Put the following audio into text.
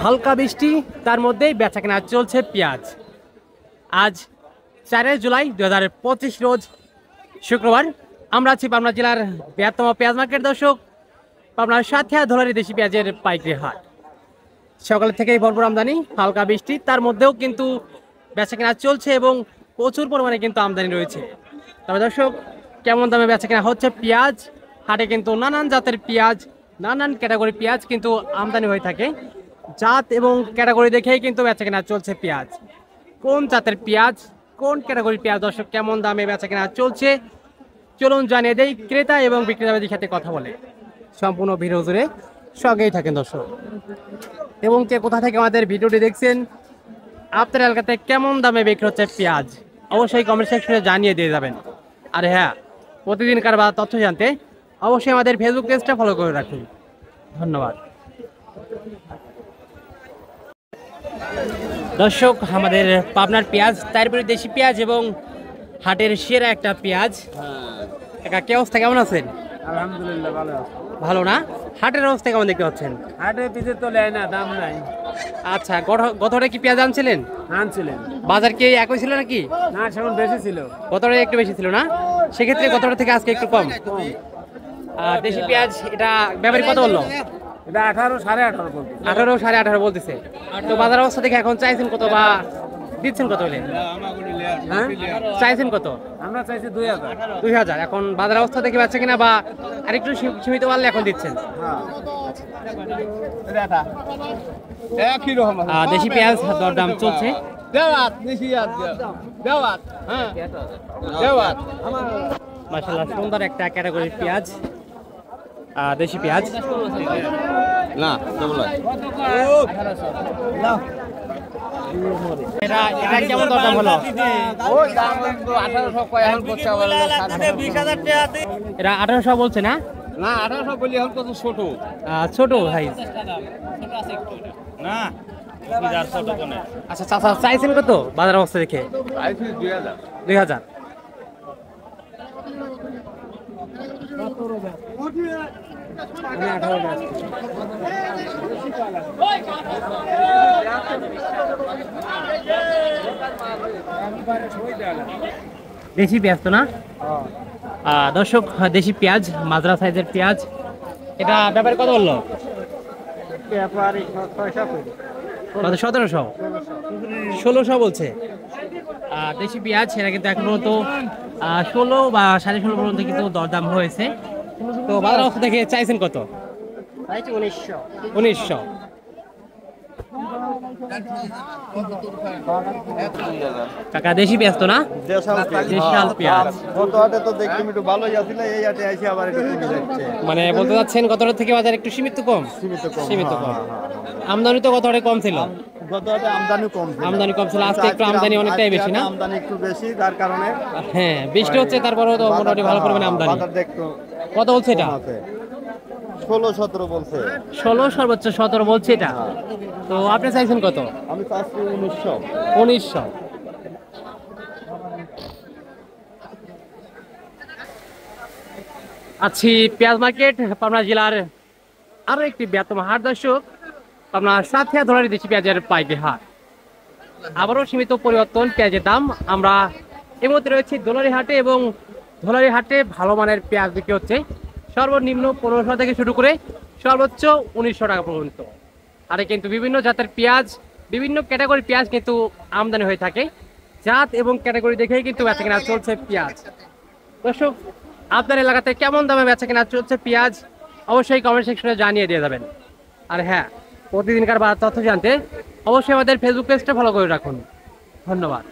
হালকা বৃষ্টি, তার মধ্যেই বেচাকেনা চলছে পেঁয়াজ। আজ 4 জুলাই 2025 রোজ শুক্রবার। আমরা আছি পাবনা জেলার বৃহত্তম পেঁয়াজ মার্কেট দর্শক, পাবনার সাথিয়া ধলারি দেশি পেঁয়াজের পাইকারি হাট। সকাল থেকেই ভরপুর আমদানি, হালকা বৃষ্টি, তার মধ্যেও কিন্তু বেচাকেনা চলছে এবং প্রচুর পরিমাণে কিন্তু আমদানি রয়েছে। তবে দর্শক, কেমন দামে বেচাকেনা হচ্ছে পেঁয়াজ? হাটে কিন্তু নানান জাতের পেঁয়াজ, নানান ক্যাটাগরি পেঁয়াজ কিন্তু আমদানি হয়ে থাকে। জাত এবং ক্যাটাগরি দেখেই কিন্তু বেচাকেনা চলছে পেঁয়াজ। কোন জাতের পেঁয়াজ, কোন ক্যাটাগরি পেঁয়াজ দর্শক কেমন দামে বেচাকেনা চলছে, চলুন জানিয়ে দেই। ক্রেতা এবং বিক্রেতাদের সাথে কথা বলে সম্পূর্ণ ভিডিও জুড়ে সঙ্গেই থাকেন দর্শক। এবং কে কোথা থেকে আমাদের ভিডিওটি দেখছেন, আপনার এলাকাতে কেমন দামে বিক্রি হচ্ছে পেঁয়াজ, অবশ্যই কমেন্ট সেকশনে জানিয়ে দিয়ে যাবেন। আর হ্যাঁ, প্রতিদিনকার বা তথ্য জানতে অবশ্যই আমাদের ফেসবুক পেজটা ফলো করে রাখুন। ধন্যবাদ দর্শক। আমাদের পাবনার পেঁয়াজ, তারপরে দেশি পেঁয়াজ এবং হাটের সেরা একটা পেঁয়াজ। একা কে অবস্থা, কেমন আছেন? আলহামদুলিল্লাহ ভালো। ভালো না? হাটের অবস্থা কেমন দেখতে পাচ্ছেন? হাটে পিছে তো নেয় না, দাম নাই। আচ্ছা, গতরে কি পেঁয়াজ আনছিলেন? আনছিলেন বাজার কি একই ছিল নাকি? না, সেমন বেশি ছিল। গতরে একটু বেশি ছিল না, সেক্ষেত্রে গতরে থেকে আজকে একটু কম। আর দেশি পেঁয়াজ এটা ব্যাপারী কত বললো? এটা 18, 18.5 বলতে। 18, 18.5 বলতেছে। তো বাজার অবস্থা দেখে এখন চাইছেন কত বা দিচ্ছেন কত হলে? হ্যাঁ, চাইছেন কত? আমরা চাইছি 2000। 2000। এখন বাজার অবস্থা দেখে পাচ্ছে কিনা বা আরেকটু সীমিত পারলে এখন দিচ্ছেন? দেশি পেঁয়াজ দরদাম চলছে। মাশাআল্লাহ, সুন্দর একটা ক্যাটাগরির পেঁয়াজ, দেশি পেঁয়াজ। না এটা কেমন দরদাম হলো? এটা 1800 বলছে না? না 1800 বলি, এখন কত ছোট ছোট ভাই না। আচ্ছা চাচা, চাইছেন কত বাজার অবস্থা দেখে? 2000। দেশি পেঁয়াজ তো না দর্শক? দেশি পেঁয়াজ, মাজরা সাইজের পেঁয়াজ। এটা ব্যাপারে কত বললো? 1700, 1600 বলছে। দেশি পেঁয়াজ সেটা কিন্তু এখন পর্যন্ত 16 বা 16.5 পর্যন্ত কিন্তু দরদাম হয়েছে। তো বাজার অবস্থা দেখে চাইছেন কত? 1900। কাকা দেশি পেঁয়াজ তো না? দেশাল পেঁয়াজ। গত হাটে তো দেখলাম একটু ভালোই আছিল, এই হাটে আইসি আবার একটু কমে যাচ্ছে। মানে বলতে যাচ্ছেন গতটা থেকে বাজার একটু সীমিত কম? সীমিত কম। আমদানি তো গত হাটে কম ছিল। গত হাটে আমদানি কম ছিল। আমদানি কম ছিল, আজকে একটু আমদানি অনেকটাই বেশি না? আমদানি একটু বেশি, যার কারণে হ্যাঁ, বৃষ্টি হচ্ছে, তারপরেও তো মোটামুটি ভালো পরিমাণে আমদানি। বাজার দেখতো কত বলছে এটা? 16-17 বলছে। 16, সর্বোচ্চ 17 বলছে এটা। তো আপনি চাইছেন কত? আমি চাচ্ছি 1900। 1900। আছি পেঁয়াজ মার্কেট, পাবনা জেলার আরো একটি বৃহত্তম হাট দর্শক, পাবনা সাথিয়া ধলারি দেশি পেঁয়াজের পাইকারি হাট। আবারও সীমিত পরিবর্তন পেঁয়াজের দাম। আমরা এই মুহূর্তে রয়েছি ধলারি হাটে এবং ধলারি হাটে ভালো মানের পেঁয়াজ বিক্রি হচ্ছে সর্বনিম্ন 1500 থেকে শুরু করে সর্বোচ্চ 1900 টাকা পর্যন্ত। আরে কিন্তু বিভিন্ন জাতের পেঁয়াজ, বিভিন্ন ক্যাটাগরি পেঁয়াজ কিন্তু আমদানি হয়ে থাকে। জাত এবং ক্যাটাগরি দেখেই কিন্তু বেচাকেনা চলছে পেঁয়াজ। দর্শক, আপনার এলাকাতে কেমন দামে বেচাকেনা চলছে পেঁয়াজ, অবশ্যই কমেন্ট সেকশনে জানিয়ে দিয়ে যাবেন। আর হ্যাঁ, প্রতিদিনকার তথ্য জানতে অবশ্যই আমাদের ফেসবুক পেজটা ফলো করে রাখুন। ধন্যবাদ।